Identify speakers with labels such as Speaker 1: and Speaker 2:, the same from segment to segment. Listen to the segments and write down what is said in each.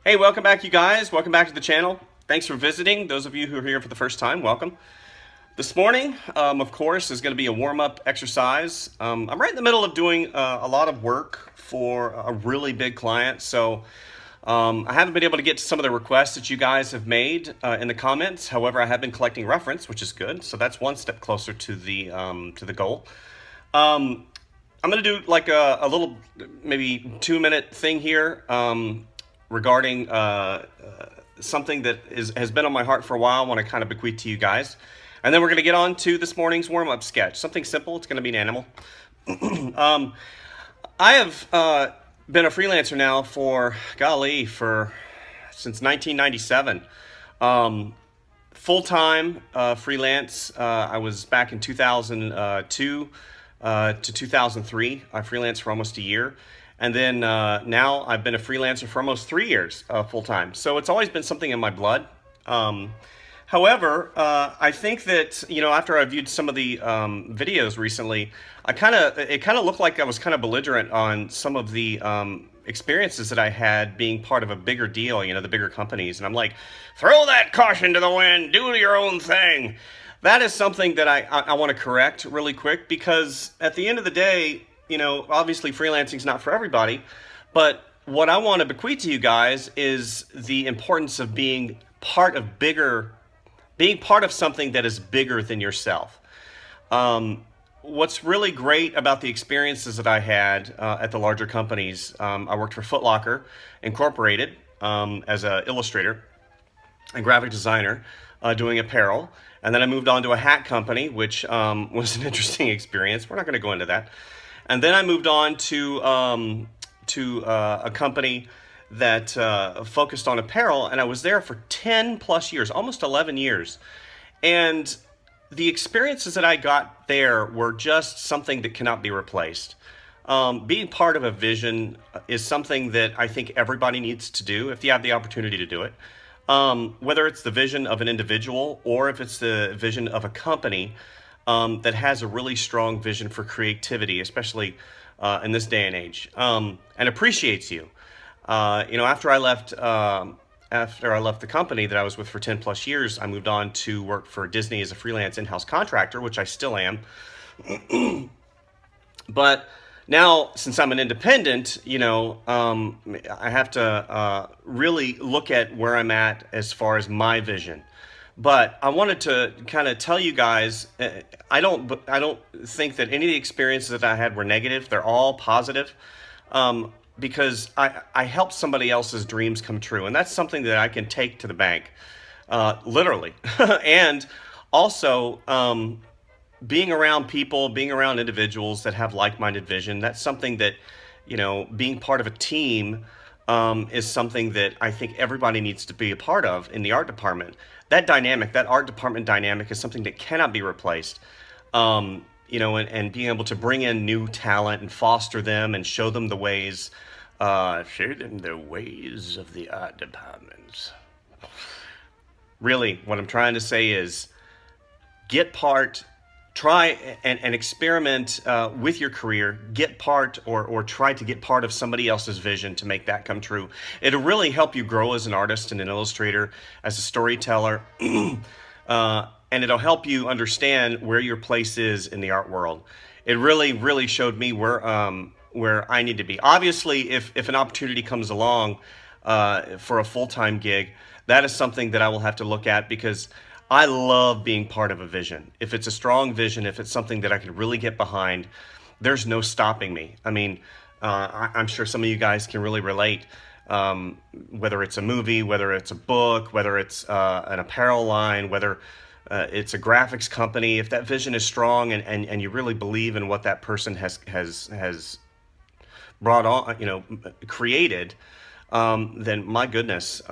Speaker 1: Hey, welcome back, you guys. Welcome back to the channel. Thanks for visiting. Those of you who are here for the first time, welcome. This morning, of course, is going to be a warm-up exercise. I'm right in the middle of doing a lot of work for a really big client, so I haven't been able to get to some of the requests that you guys have made in the comments. However, I have been collecting reference, which is good. So that's one step closer to the goal. I'm going to do like a little, maybe 2-minute thing here regarding something that has been on my heart for a while. I want to kind of bequeath to you guys. And then we're going to get on to this morning's warm-up sketch. Something simple. It's going to be an animal. I have been a freelancer now for, since 1997. Full-time freelance. I was back in 2002 to 2003. I freelanced for almost a year. And then now I've been a freelancer for almost 3 years full-time. So it's always been something in my blood. However, I think that, after I viewed some of the videos recently, it kind of looked like I was kind of belligerent on some of the experiences that I had being part of a bigger deal, the bigger companies. And I'm like, throw that caution to the wind, do your own thing. That is something that I want to correct really quick, because at the end of the day, obviously freelancing is not for everybody, but what I want to bequeath to you guys is the importance of being part of something that is bigger than yourself. What's really great about the experiences that I had at the larger companies, I worked for Foot Locker Incorporated as an illustrator and graphic designer doing apparel. And then I moved on to a hat company, which was an interesting experience. We're not going to go into that. And then I moved on to a company that focused on apparel, and I was there for 10 plus years, almost 11 years. And the experiences that I got there were just something that cannot be replaced. Being part of a vision is something that I think everybody needs to do if you have the opportunity to do it. Whether it's the vision of an individual or if it's the vision of a company that has a really strong vision for creativity, especially in this day and age, and appreciates you. After I left the company that I was with for 10 plus years, I moved on to work for Disney as a freelance in-house contractor, which I still am. But now, since I'm an independent, I have to really look at where I'm at as far as my vision. But I wanted to kind of tell you guys, I don't think that any of the experiences that I had were negative. They're all positive, because I helped somebody else's dreams come true, and that's something that I can take to the bank, literally. And also, being around people, being around individuals that have like-minded vision, that's something that, being part of a team is something that I think everybody needs to be a part of in the art department. That dynamic, that art department dynamic, is something that cannot be replaced. And being able to bring in new talent and foster them and show them the ways of the art department. Really, what I'm trying to say is try and experiment with your career, get part or try to get part of somebody else's vision to make that come true. It'll really help you grow as an artist and an illustrator, as a storyteller, and it'll help you understand where your place is in the art world. It really, really showed me where I need to be. Obviously, if an opportunity comes along for a full-time gig, that is something that I will have to look at, because I love being part of a vision. If it's a strong vision, if it's something that I can really get behind, there's no stopping me. I mean, I'm sure some of you guys can really relate, whether it's a movie, whether it's a book, whether it's an apparel line, whether it's a graphics company. If that vision is strong and you really believe in what that person has brought on, created, then my goodness,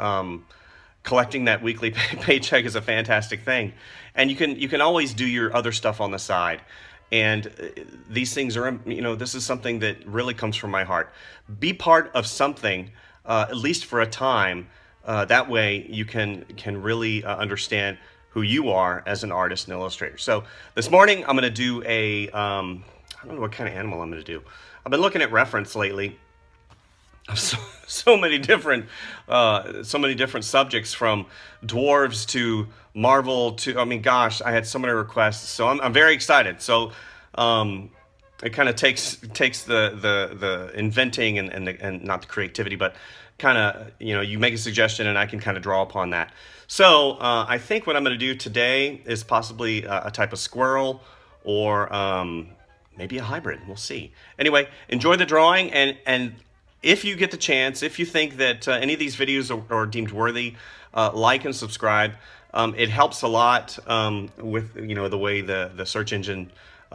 Speaker 1: collecting that weekly paycheck is a fantastic thing. And you can always do your other stuff on the side. And these things are, this is something that really comes from my heart. Be part of something, at least for a time. That way you can really understand who you are as an artist and illustrator. So this morning I'm going to do I don't know what kind of animal I'm going to do. I've been looking at reference lately. so many different subjects, from dwarves to Marvel to, I mean, gosh, I had so many requests. So I'm very excited. So it kind of takes the inventing and not the creativity, but kind of, you make a suggestion and I can kind of draw upon that. So I think what I'm going to do today is possibly a type of squirrel, or maybe a hybrid. We'll see. Anyway, enjoy the drawing, and if you get the chance, if you think that any of these videos are deemed worthy, like and subscribe. It helps a lot with the way the search engine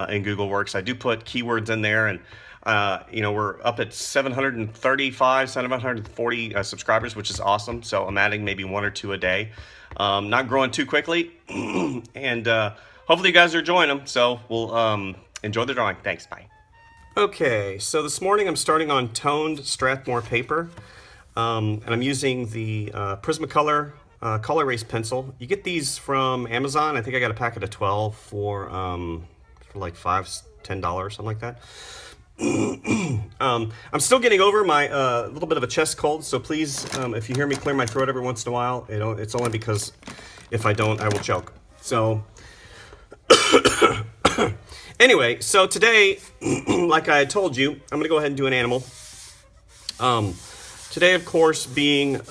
Speaker 1: in Google works. I do put keywords in there, and we're up at 735, 740 subscribers, which is awesome. So I'm adding maybe one or two a day. Not growing too quickly, and hopefully you guys are enjoying them. So we'll enjoy the drawing. Thanks. Bye. Okay, so this morning I'm starting on toned Strathmore paper, and I'm using the Prismacolor color erase pencil. You get these from Amazon. I think I got a packet of 12 for like $5-10, something like that. I'm still getting over my little bit of a chest cold, so please, if you hear me clear my throat every once in a while, it's only because if I don't, I will choke. So anyway, so today, like I had told you, I'm going to go ahead and do an animal. Today, of course, being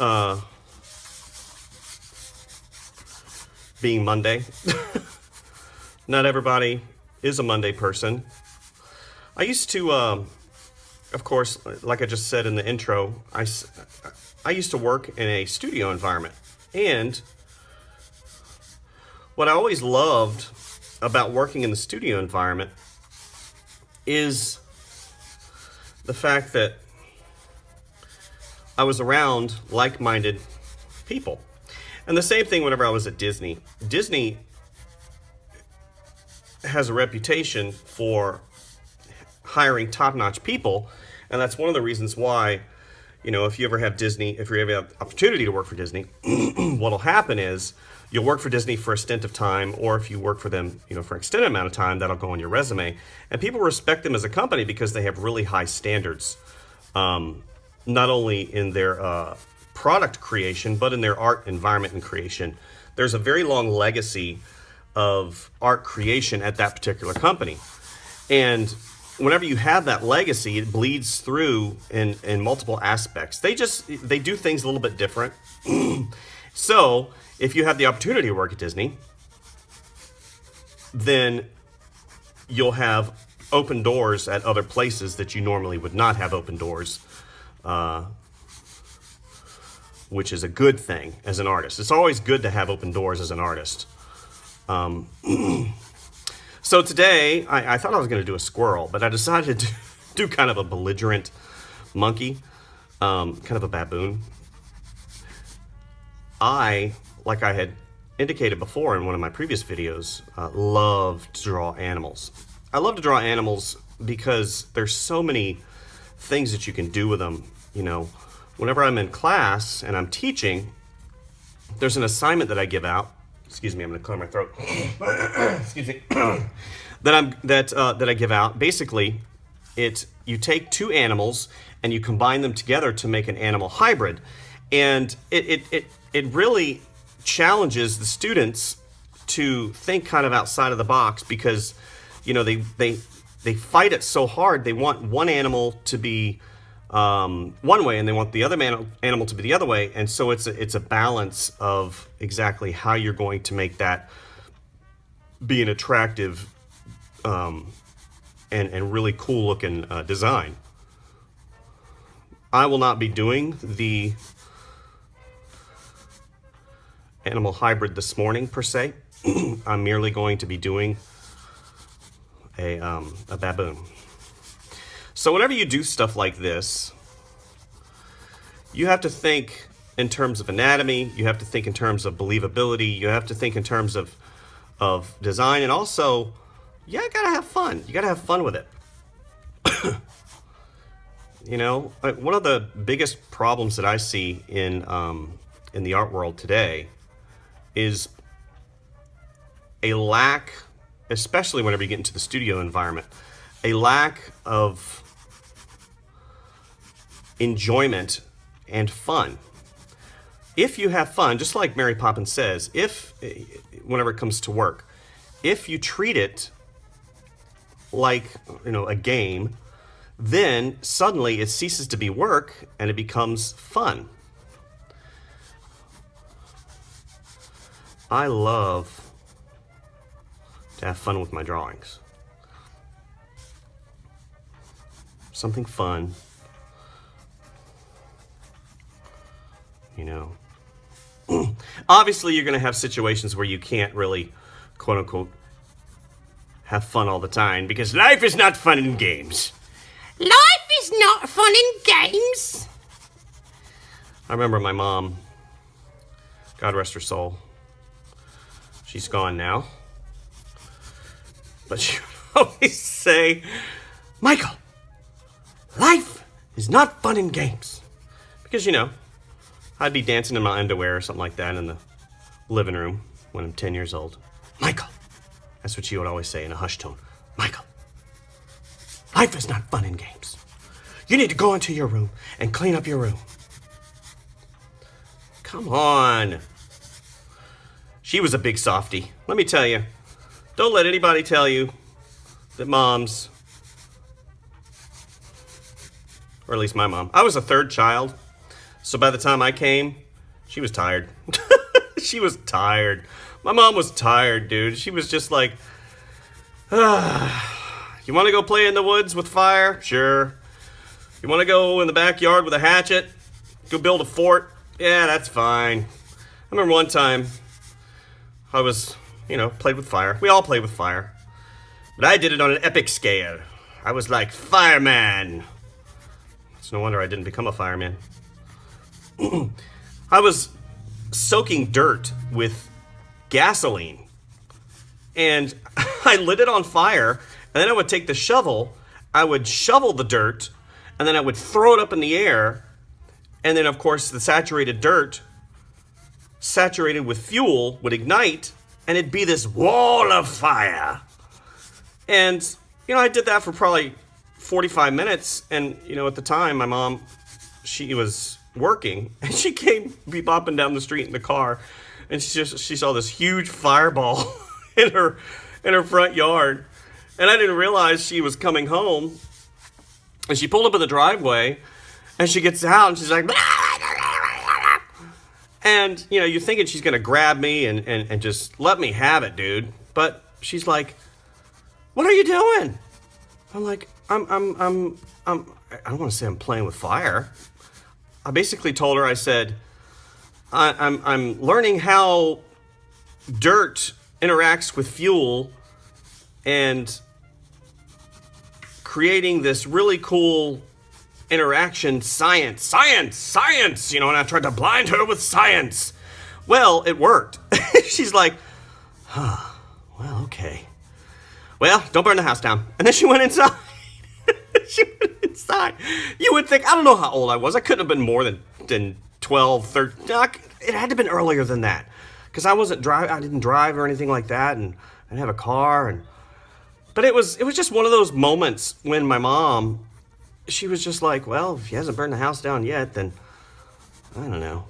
Speaker 1: Monday. Not everybody is a Monday person. I used to, of course, like I just said in the intro, I used to work in a studio environment. And what I always loved about working in the studio environment is the fact that I was around like-minded people. And the same thing whenever I was at Disney. Disney has a reputation for hiring top-notch people, and that's one of the reasons why, if you ever have opportunity to work for Disney, what'll happen is you'll work for Disney for a stint of time, or if you work for them, for an extended amount of time, that'll go on your resume. And people respect them as a company because they have really high standards, not only in their product creation, but in their art environment and creation. There's a very long legacy of art creation at that particular company. And whenever you have that legacy, it bleeds through in multiple aspects. They do things a little bit different. So if you have the opportunity to work at Disney, then you'll have open doors at other places that you normally would not have open doors, which is a good thing as an artist. It's always good to have open doors as an artist. So today, I thought I was going to do a squirrel, but I decided to do kind of a belligerent monkey, kind of a baboon. Like I had indicated before in one of my previous videos, love to draw animals. I love to draw animals because there's so many things that you can do with them. Whenever I'm in class and I'm teaching, there's an assignment that I give out. Excuse me, I'm going to clear my throat. Excuse me. that I give out. Basically, you take two animals and you combine them together to make an animal hybrid, and it really challenges the students to think kind of outside of the box, because they fight it so hard. They want one animal to be one way, and they want the other animal to be the other way, and so it's a balance of exactly how you're going to make that be an attractive and really cool looking design. I will not be doing the animal hybrid this morning per se. I'm merely going to be doing a baboon. So whenever you do stuff like this, you have to think in terms of anatomy, you have to think in terms of believability, you have to think in terms of design, and also, you gotta have fun. You gotta have fun with it. One of the biggest problems that I see in the art world today is a lack, especially whenever you get into the studio environment, a lack of enjoyment and fun. If you have fun, just like Mary Poppins says, whenever it comes to work, if you treat it like, a game, then suddenly it ceases to be work and it becomes fun. I love to have fun with my drawings. Something fun, Obviously, you're going to have situations where you can't really, quote unquote, have fun all the time, because life is not fun in games.
Speaker 2: Life is not fun in games.
Speaker 1: I remember my mom, God rest her soul. She's gone now. But she would always say, Michael, life is not fun in games. Because, I'd be dancing in my underwear or something like that in the living room when I'm 10 years old. Michael, that's what she would always say in a hushed tone. Michael, life is not fun in games. You need to go into your room and clean up your room. Come on. She was a big softie. Let me tell you, don't let anybody tell you that moms, or at least my mom, I was a third child. So by the time I came, she was tired. She was tired. My mom was tired, dude. She was just like, you want to go play in the woods with fire? Sure. You want to go in the backyard with a hatchet? Go build a fort? Yeah, that's fine. I remember one time I was, played with fire. We all played with fire. But I did it on an epic scale. I was like, fireman. It's no wonder I didn't become a fireman. I was soaking dirt with gasoline, and I lit it on fire, and then I would take the shovel, I would shovel the dirt, and then I would throw it up in the air, and then of course the saturated dirt, saturated with fuel, would ignite, and it'd be this wall of fire. And, I did that for probably 45 minutes, and, at the time, my mom, she was working, and she came bebopping down the street in the car, and she saw this huge fireball in her front yard, and I didn't realize she was coming home, and she pulled up in the driveway, and she gets out, and she's like, and you're thinking she's gonna grab me and just let me have it, dude, but she's like, what are you doing? I'm like, I don't want to say I'm playing with fire. I basically told her, I said, I'm learning how dirt interacts with fuel and creating this really cool interaction. Science, and I tried to blind her with science. Well, it worked. She's like, well, okay. Well, don't burn the house down. And then she went inside. She went inside. You would think, I don't know how old I was. I couldn't have been more than 12, 13. It had to have been earlier than that. Because I didn't drive or anything like that, and I didn't have a car. But it was just one of those moments when my mom, she was just like, well, if he hasn't burned the house down yet, then I don't know.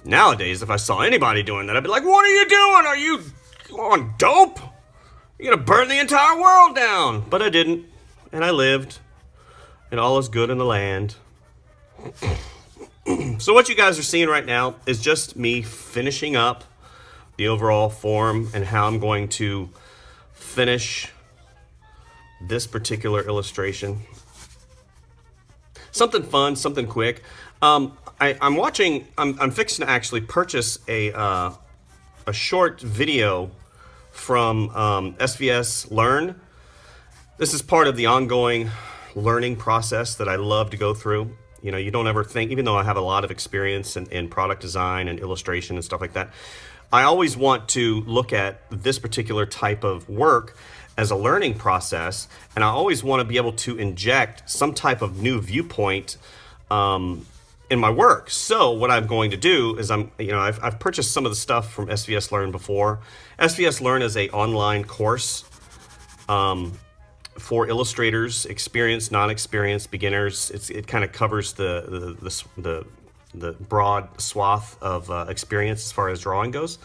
Speaker 1: Nowadays, if I saw anybody doing that, I'd be like, what are you doing? Are you on dope? You're going to burn the entire world down. But I didn't. And I lived. And all is good in the land. So what you guys are seeing right now is just me finishing up the overall form and how I'm going to finish this particular illustration. Something fun, something quick. I'm fixing to actually purchase a short video from SVS Learn. This is part of the ongoing learning process that I love to go through. You don't ever think, even though I have a lot of experience in product design and illustration and stuff like that, I always want to look at this particular type of work as a learning process, and I always want to be able to inject some type of new viewpoint in my work. So what I'm going to do is I've purchased some of the stuff from SVS Learn before. SVS Learn is an online course for illustrators, experienced, non-experienced, beginners. It kind of covers the broad swath of experience as far as drawing goes.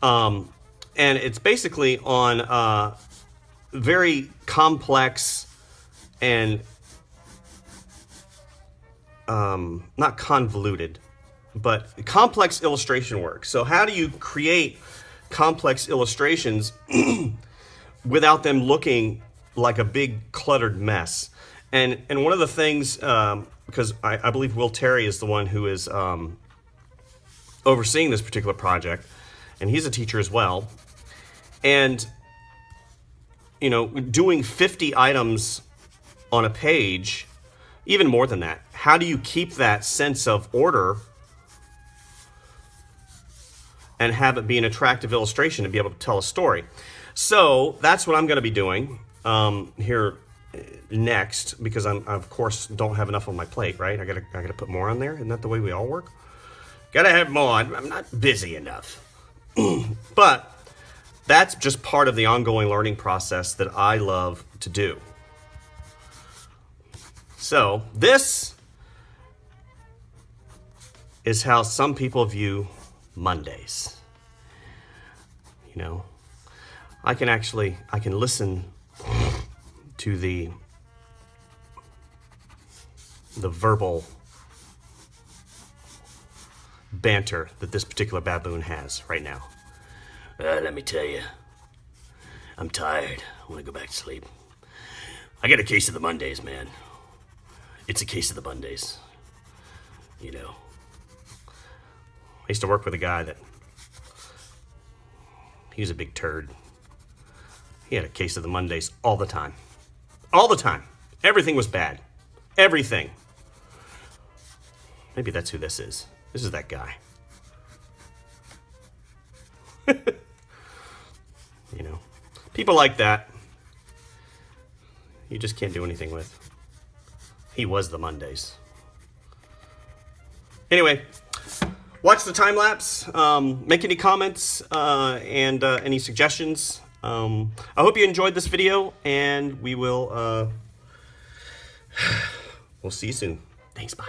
Speaker 1: And it's basically on very complex and not convoluted, but complex illustration work. So how do you create complex illustrations without them looking like a big cluttered mess? And one of the things, because I believe Will Terry is the one who is overseeing this particular project, and he's a teacher as well. And, you know, doing 50 items on a page, even more than that, how do you keep that sense of order and have it be an attractive illustration to be able to tell a story? So that's what I'm going to be doing here next, because I of course don't have enough on my plate, right? I gotta put more on there. Isn't that the way we all work? Gotta have more. I'm not busy enough. But that's just part of the ongoing learning process that I love to do. So this is how some people view Mondays. You know, I can listen to the verbal banter that this particular baboon has right now. Let me tell you, I'm tired. I want to go back to sleep. I got a case of the Mondays, man. It's a case of the Mondays. You know, I used to work with a guy that he was a big turd. He had a case of the Mondays all the time. All the time. Everything was bad. Everything. Maybe that's who this is. This is that guy. You know, people like that, you just can't do anything with. He was the Mondays. Anyway, watch the time lapse. Make any comments and any suggestions. I hope you enjoyed this video, and we will we'll see you soon. Thanks, bye.